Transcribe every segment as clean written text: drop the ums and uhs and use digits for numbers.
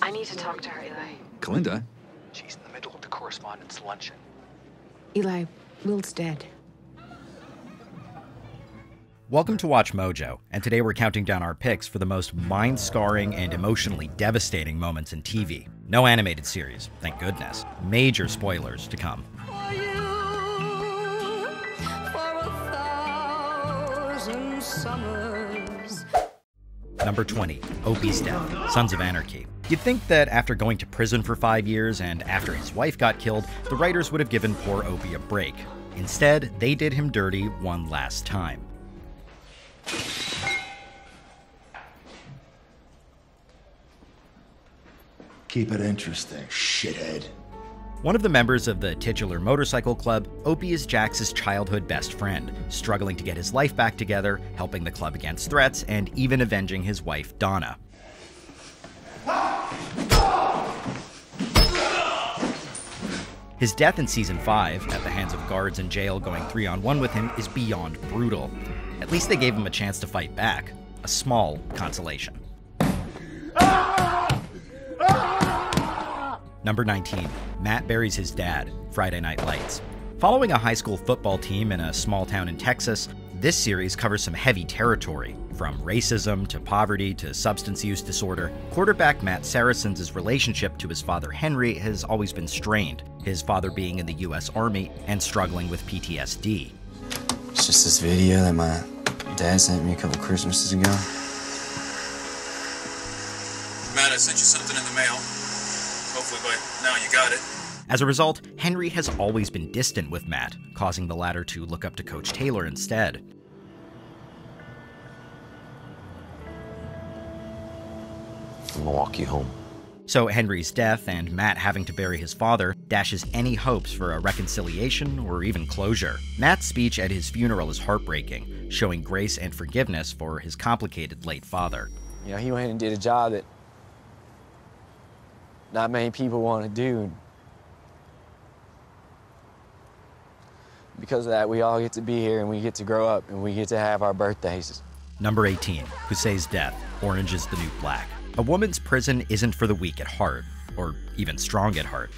I need to talk to her, Eli. Kalinda? She's in the middle of the correspondence luncheon. Eli, Wilt's dead. Welcome to Watch Mojo, and today we're counting down our picks for the most mind-scarring and emotionally devastating moments in TV. No animated series, thank goodness. Major spoilers to come. Number 20, Opie's death, Sons of Anarchy. You'd think that after going to prison for 5 years and after his wife got killed, the writers would have given poor Opie a break. Instead, they did him dirty one last time. Keep it interesting, shithead. One of the members of the titular motorcycle club, Opie is Jax's childhood best friend, struggling to get his life back together, helping the club against threats, and even avenging his wife, Donna. His death in Season 5, at the hands of guards in jail going 3-on-1 with him, is beyond brutal. At least they gave him a chance to fight back. A small consolation. Number 19. Matt buries his dad, Friday Night Lights. Following a high school football team in a small town in Texas, this series covers some heavy territory. From racism to poverty to substance use disorder, quarterback Matt Saracen's relationship to his father Henry has always been strained, his father being in the U.S. Army and struggling with PTSD. It's just this video that my dad sent me a couple Christmases ago. Matt, I sent you something in the mail. Hopefully by now you got it. As a result, Henry has always been distant with Matt, causing the latter to look up to Coach Taylor instead. I'm gonna walk you home. So Henry's death and Matt having to bury his father dashes any hopes for a reconciliation or even closure. Matt's speech at his funeral is heartbreaking, showing grace and forgiveness for his complicated late father. You know, he went and did a job that not many people want to do. Because of that, we all get to be here and we get to grow up and we get to have our birthdays. Number 18, Pusey's death, Orange is the New Black. A woman's prison isn't for the weak at heart, or even strong at heart.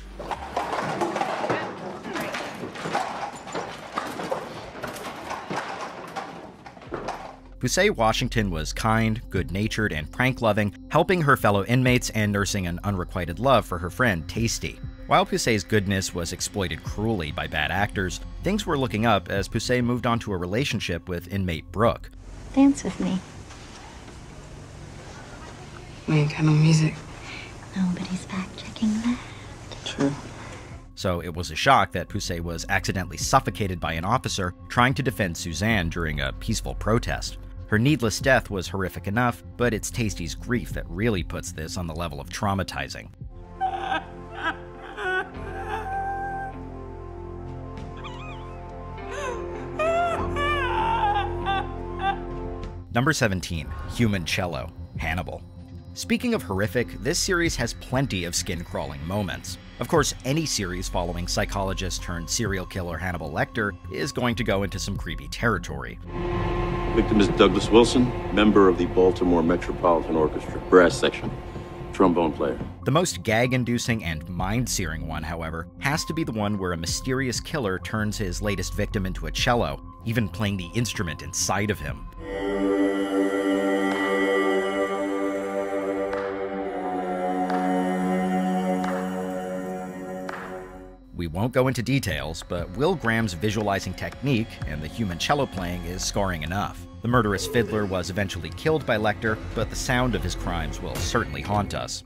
Pusey Washington was kind, good-natured, and prank-loving, helping her fellow inmates and nursing an unrequited love for her friend, Tasty. While Pusey's goodness was exploited cruelly by bad actors, things were looking up as Pusey moved on to a relationship with inmate Brooke. Dance with me. We ain't got no music. Nobody's fact-checking that. True. So it was a shock that Pusey was accidentally suffocated by an officer trying to defend Suzanne during a peaceful protest. Her needless death was horrific enough, but it's Tasty's grief that really puts this on the level of traumatizing. Number 17, Human Cello, Hannibal. Speaking of horrific, this series has plenty of skin-crawling moments. Of course, any series following psychologist-turned-serial killer Hannibal Lecter is going to go into some creepy territory. Victim is Douglas Wilson, member of the Baltimore Metropolitan Orchestra, brass section, trombone player. The most gag-inducing and mind-searing one, however, has to be the one where a mysterious killer turns his latest victim into a cello, even playing the instrument inside of him. We won't go into details, but Will Graham's visualizing technique and the human cello playing is scarring enough. The murderous fiddler was eventually killed by Lecter, but the sound of his crimes will certainly haunt us.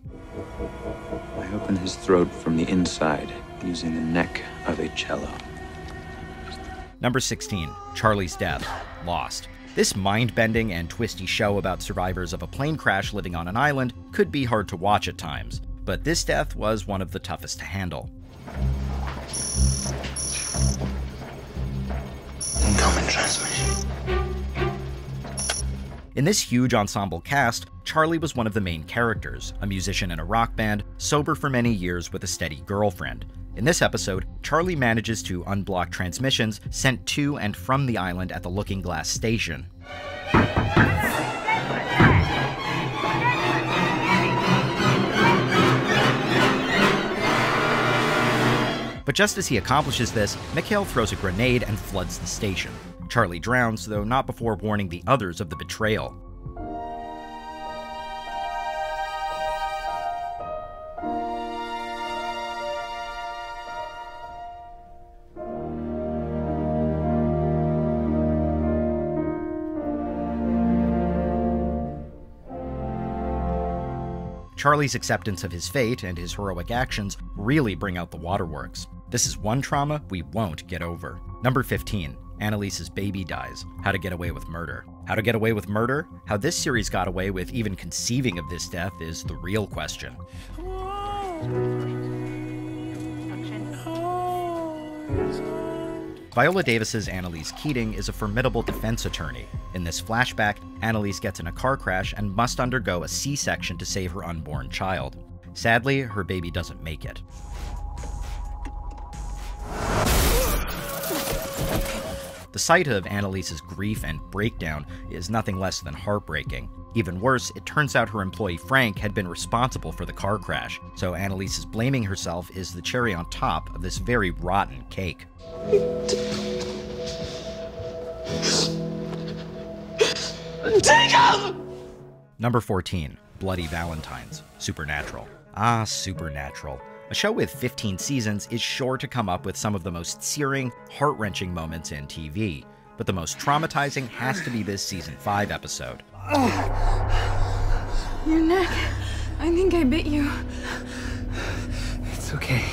I opened his throat from the inside using the neck of a cello. Number 16, Charlie's Death, Lost. This mind-bending and twisty show about survivors of a plane crash living on an island could be hard to watch at times, but this death was one of the toughest to handle. Incoming transmission. In this huge ensemble cast, Charlie was one of the main characters, a musician in a rock band, sober for many years with a steady girlfriend. In this episode, Charlie manages to unblock transmissions sent to and from the island at the Looking Glass station. But just as he accomplishes this, Mikhail throws a grenade and floods the station. Charlie drowns, though not before warning the others of the betrayal. Charlie's acceptance of his fate and his heroic actions really bring out the waterworks. This is one trauma we won't get over. Number 15. Analises' baby dies. How to get away with murder. How to get away with murder? How this series got away with even conceiving of this death is the real question. Viola Davis's Annalise Keating is a formidable defense attorney. In this flashback, Annalise gets in a car crash and must undergo a C-section to save her unborn child. Sadly, her baby doesn't make it. The sight of Annalise's grief and breakdown is nothing less than heartbreaking. Even worse, it turns out her employee Frank had been responsible for the car crash, so Annalise's blaming herself is the cherry on top of this very rotten cake. Number 14. Bloody Valentines. Supernatural. Ah, Supernatural. A show with 15 seasons is sure to come up with some of the most searing, heart-wrenching moments in TV, but the most traumatizing has to be this season 5 episode. Your neck. I think I bit you. It's okay.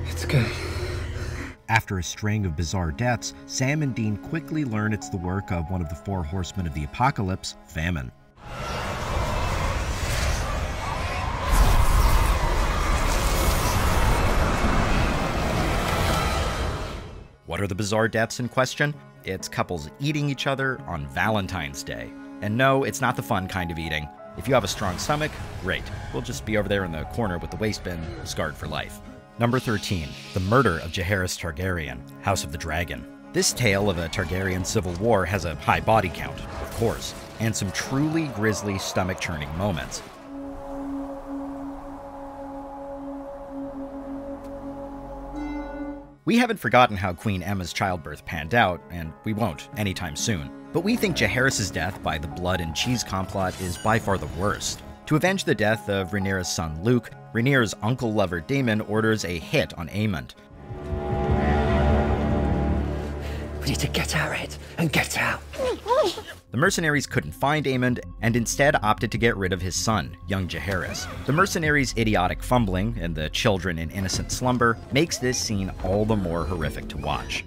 It's good. After a string of bizarre deaths, Sam and Dean quickly learn it's the work of one of the 4 horsemen of the apocalypse, famine. What are the bizarre deaths in question? It's couples eating each other on Valentine's Day. And no, it's not the fun kind of eating. If you have a strong stomach, great. We'll just be over there in the corner with the waste bin, scarred for life. Number 13. The Murder of Jaris Targaryen, House of the Dragon. This tale of a Targaryen civil war has a high body count, of course, and some truly grisly, stomach-churning moments. We haven't forgotten how Queen Emma's childbirth panned out, and we won't anytime soon. But we think Jaehaerys' death by the blood and cheese complot is by far the worst. To avenge the death of Rhaenyra's son Luke, Rhaenyra's uncle-lover Daemon orders a hit on Aemond. We need to get at it and get out. The mercenaries couldn't find Aemond, and instead opted to get rid of his son, young Jaehaerys. The mercenaries' idiotic fumbling and the children in innocent slumber makes this scene all the more horrific to watch.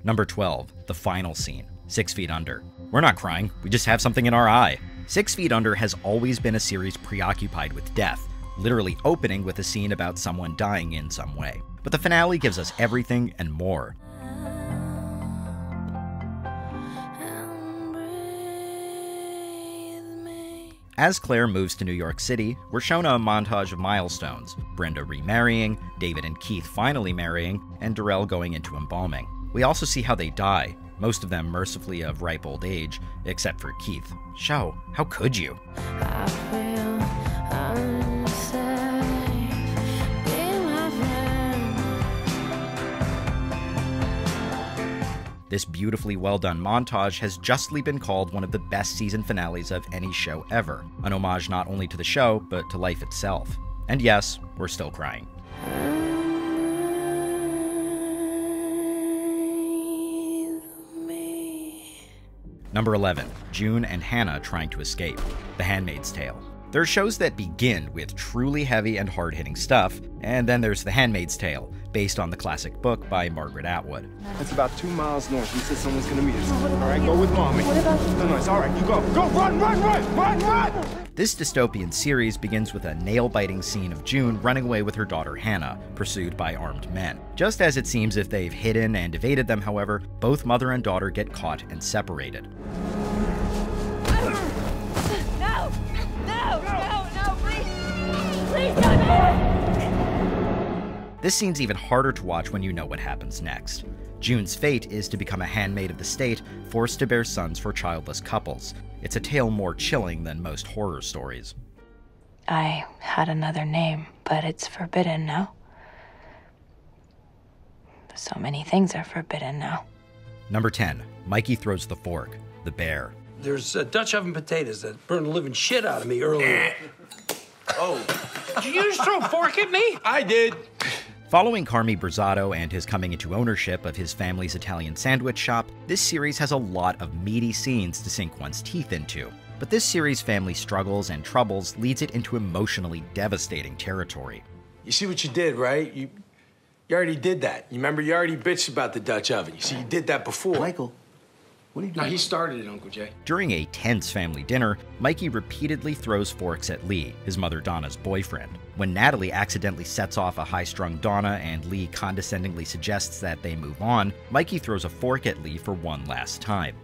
Number 12, the final scene, 6 Feet Under. We're not crying, we just have something in our eye. 6 Feet Under has always been a series preoccupied with death, literally opening with a scene about someone dying in some way. But the finale gives us everything and more. As Claire moves to New York City, we're shown a montage of milestones: Brenda remarrying, David and Keith finally marrying, and Darrell going into embalming. We also see how they die, most of them mercifully of ripe old age, except for Keith. Show, how could you? This beautifully well-done montage has justly been called one of the best season finales of any show ever, an homage not only to the show, but to life itself. And yes, we're still crying. Number 11. June and Hannah trying to escape. The Handmaid's Tale. There are shows that begin with truly heavy and hard-hitting stuff, and then there's The Handmaid's Tale, based on the classic book by Margaret Atwood. It's about 2 miles north. He said someone's gonna meet us. All right, go with mommy. No, it's all right. You go. Go, run, run, run, run, run! This dystopian series begins with a nail-biting scene of June running away with her daughter Hannah, pursued by armed men. Just as it seems if they've hidden and evaded them, however, both mother and daughter get caught and separated. This scene's even harder to watch when you know what happens next. June's fate is to become a handmaid of the state, forced to bear sons for childless couples. It's a tale more chilling than most horror stories. I had another name, but it's forbidden now. So many things are forbidden now. Number 10, Mikey Throws the Fork, The Bear. There's Dutch oven potatoes that burned the living shit out of me earlier. Oh. Did you just throw a fork at me? I did. Following Carmi Brizzato and his coming into ownership of his family's Italian sandwich shop, this series has a lot of meaty scenes to sink one's teeth into. But this series' family struggles and troubles leads it into emotionally devastating territory. You see what you did, right? You already did that. You remember, you already bitched about the Dutch oven. You see, you did that before. Michael, what are you doing? No, he started it, Uncle Jay. During a tense family dinner, Mikey repeatedly throws forks at Lee, his mother Donna's boyfriend. When Natalie accidentally sets off a high-strung Donna and Lee condescendingly suggests that they move on, Mikey throws a fork at Lee for one last time.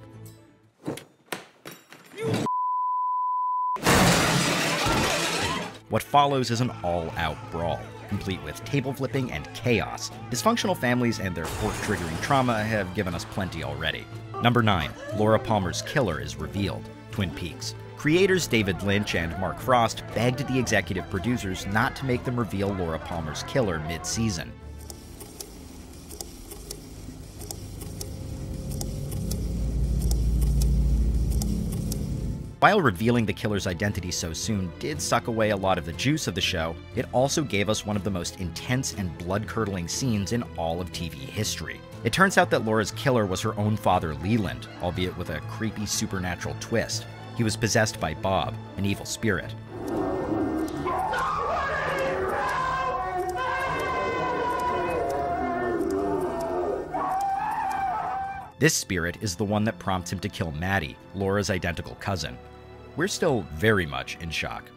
What follows is an all-out brawl, complete with table flipping and chaos. Dysfunctional families and their fork-triggering trauma have given us plenty already. Number 9, Laura Palmer's killer is revealed, Twin Peaks. Creators David Lynch and Mark Frost begged the executive producers not to make them reveal Laura Palmer's killer mid-season. While revealing the killer's identity so soon did suck away a lot of the juice of the show, it also gave us one of the most intense and blood-curdling scenes in all of TV history. It turns out that Laura's killer was her own father, Leland, albeit with a creepy supernatural twist. He was possessed by Bob, an evil spirit. This spirit is the one that prompts him to kill Maddie, Laura's identical cousin. We're still very much in shock.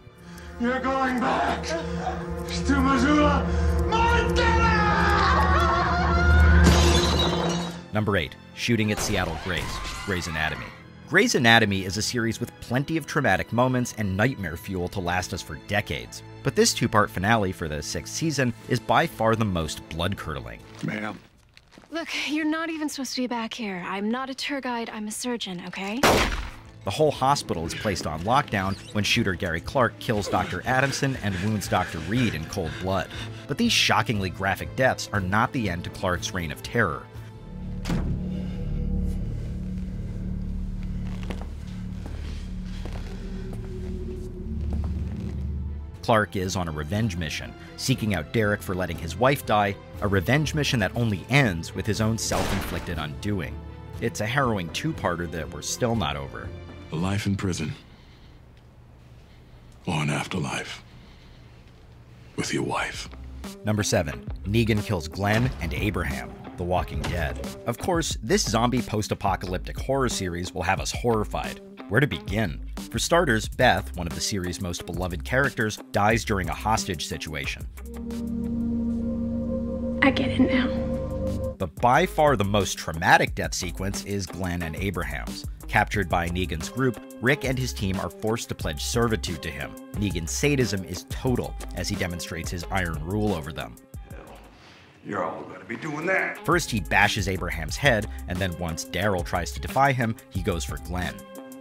You're going back to Missoula, Montana! Number 8, Shooting at Seattle Grey's Anatomy. Grey's Anatomy is a series with plenty of traumatic moments and nightmare fuel to last us for decades. But this two-part finale for the 6th season is by far the most blood-curdling. Ma'am. Look, you're not even supposed to be back here. I'm not a tour guide, I'm a surgeon, okay? The whole hospital is placed on lockdown when shooter Gary Clark kills Dr. Adamson and wounds Dr. Reed in cold blood. But these shockingly graphic deaths are not the end to Clark's reign of terror. Clark is on a revenge mission, seeking out Derek for letting his wife die, a revenge mission that only ends with his own self-inflicted undoing. It's a harrowing two-parter that we're still not over. A life in prison. Or an afterlife. With your wife. Number 7, Negan kills Glenn and Abraham, The Walking Dead. Of course, this zombie post-apocalyptic horror series will have us horrified. Where to begin? For starters, Beth, one of the series' most beloved characters, dies during a hostage situation. I get it now. But by far the most traumatic death sequence is Glenn and Abraham's. Captured by Negan's group, Rick and his team are forced to pledge servitude to him. Negan's sadism is total as he demonstrates his iron rule over them. You're all gonna be doing that. First, he bashes Abraham's head, and then once Daryl tries to defy him, he goes for Glenn.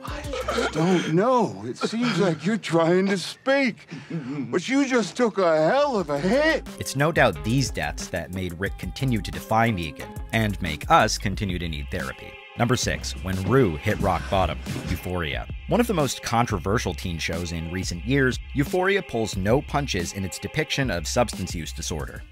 I don't know. It seems like you're trying to speak, but you just took a hell of a hit. It's no doubt these deaths that made Rick continue to defy Negan, and make us continue to need therapy. Number 6, When Rue Hit Rock Bottom, Euphoria. One of the most controversial teen shows in recent years, Euphoria pulls no punches in its depiction of substance use disorder.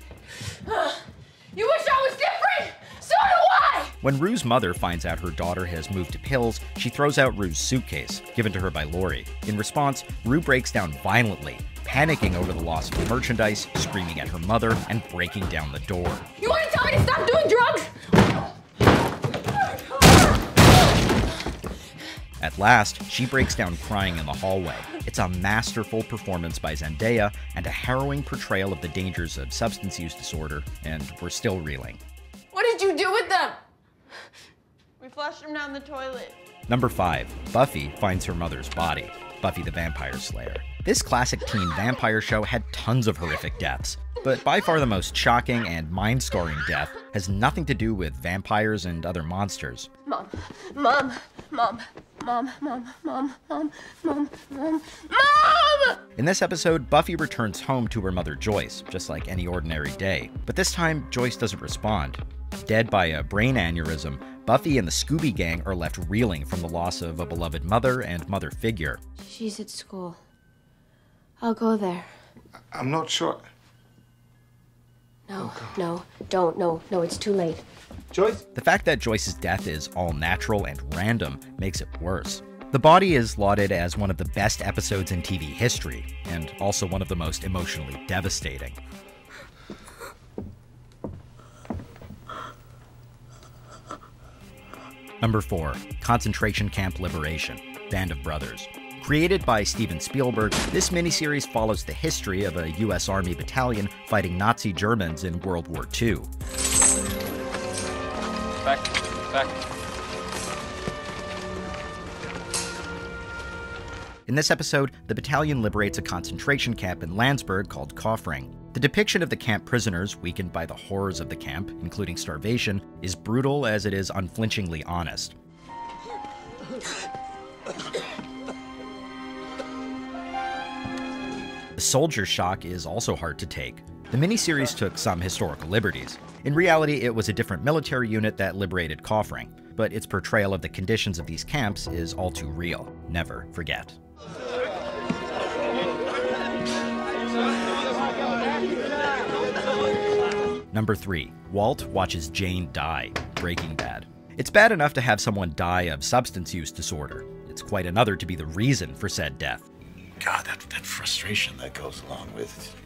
You wish I was different? So do I! When Rue's mother finds out her daughter has moved to pills, she throws out Rue's suitcase, given to her by Lori. In response, Rue breaks down violently, panicking over the loss of merchandise, screaming at her mother, and breaking down the door. You want to tell me to stop doing drugs? At last, she breaks down crying in the hallway. It's a masterful performance by Zendaya and a harrowing portrayal of the dangers of substance use disorder, and we're still reeling. What did you do with them? We flushed them down the toilet. Number 5, Buffy finds her mother's body, Buffy the Vampire Slayer. This classic teen vampire show had tons of horrific deaths, but by far the most shocking and mind-scarring death has nothing to do with vampires and other monsters. Mom, Mom! In this episode, Buffy returns home to her mother Joyce, just like any ordinary day. But this time, Joyce doesn't respond. Dead by a brain aneurysm, Buffy and the Scooby Gang are left reeling from the loss of a beloved mother and mother figure. She's at school. I'll go there. I'm not sure. No, don't. No, it's too late. Joyce? The fact that Joyce's death is all natural and random makes it worse. The Body is lauded as one of the best episodes in TV history, and also one of the most emotionally devastating. Number 4, Concentration Camp Liberation, Band of Brothers. Created by Steven Spielberg, this miniseries follows the history of a U.S. Army battalion fighting Nazi Germans in World War II. Back. In this episode, the battalion liberates a concentration camp in Landsberg called Kaufring. The depiction of the camp prisoners, weakened by the horrors of the camp, including starvation, is brutal as it is unflinchingly honest. The soldier shock is also hard to take. The miniseries took some historical liberties. In reality, it was a different military unit that liberated Kaufring, but its portrayal of the conditions of these camps is all too real. Never forget. Number 3, Walt watches Jane die, Breaking Bad. It's bad enough to have someone die of substance use disorder. It's quite another to be the reason for said death. God, that frustration that goes along with,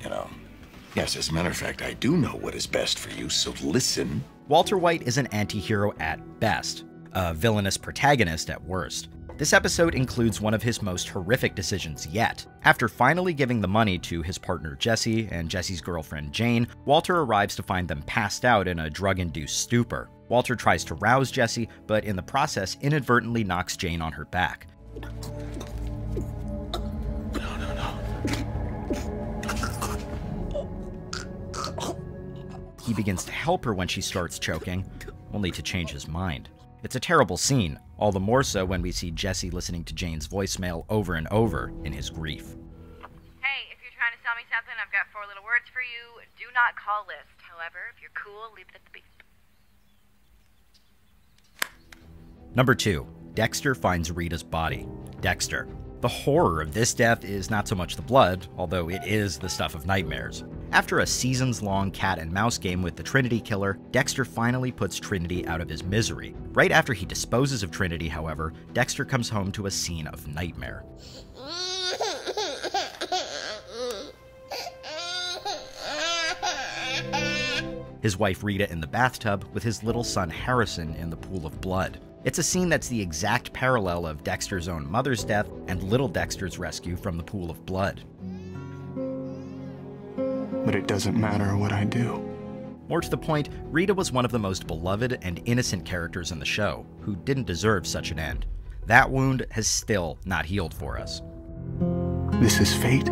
Yes, as a matter of fact, I do know what is best for you, so listen. Walter White is an anti-hero at best, a villainous protagonist at worst. This episode includes one of his most horrific decisions yet. After finally giving the money to his partner Jesse and Jesse's girlfriend Jane, Walter arrives to find them passed out in a drug-induced stupor. Walter tries to rouse Jesse, but in the process inadvertently knocks Jane on her back. He begins to help her when she starts choking, only to change his mind. It's a terrible scene, all the more so when we see Jesse listening to Jane's voicemail over and over in his grief. Hey, if you're trying to sell me something, I've got 4 little words for you. Do not call list. However, if you're cool, leave it at the beep. Number 2, Dexter finds Rita's body. Dexter. The horror of this death is not so much the blood, although it is the stuff of nightmares. After a seasons-long cat and mouse game with the Trinity Killer, Dexter finally puts Trinity out of his misery. Right after he disposes of Trinity, however, Dexter comes home to a scene of nightmare. His wife Rita in the bathtub, with his little son Harrison in the pool of blood. It's a scene that's the exact parallel of Dexter's own mother's death and little Dexter's rescue from the pool of blood. But it doesn't matter what I do. More to the point, Rita was one of the most beloved and innocent characters in the show, who didn't deserve such an end. That wound has still not healed for us. This is fate.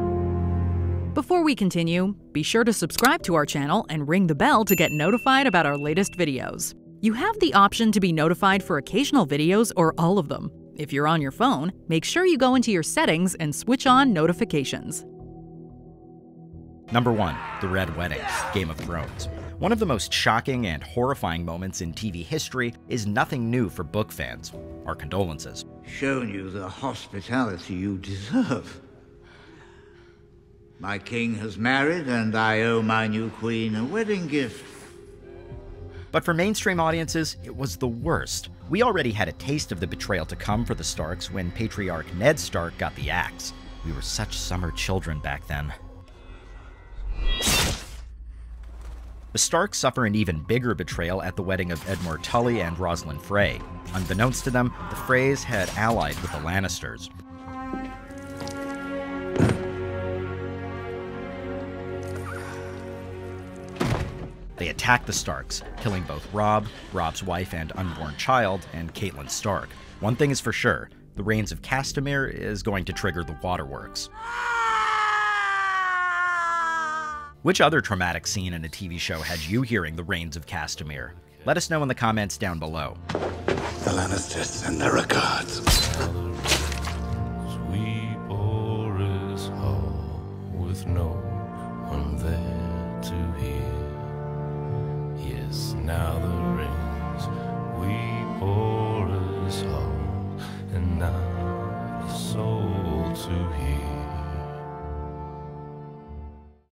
Before we continue, be sure to subscribe to our channel and ring the bell to get notified about our latest videos. You have the option to be notified for occasional videos or all of them. If you're on your phone, make sure you go into your settings and switch on notifications. Number 1, The Red Wedding, Game of Thrones. One of the most shocking and horrifying moments in TV history is nothing new for book fans. Our condolences. Shown you the hospitality you deserve. My king has married, and I owe my new queen a wedding gift. But for mainstream audiences, it was the worst. We already had a taste of the betrayal to come for the Starks when patriarch Ned Stark got the axe. We were such summer children back then. The Starks suffer an even bigger betrayal at the wedding of Edmure Tully and Rosalind Frey. Unbeknownst to them, the Freys had allied with the Lannisters. They attack the Starks, killing both Robb, Robb's wife and unborn child, and Catelyn Stark. One thing is for sure, the Rains of Castamere is going to trigger the waterworks. Which other traumatic scene in a TV show had you hearing the Rains of Castamere? Let us know in the comments down below. the Lannisters send their regards. Sweet Boris Hall, with no one there to hear. Yes, now the rings, we Boris Hall, and not a soul to hear.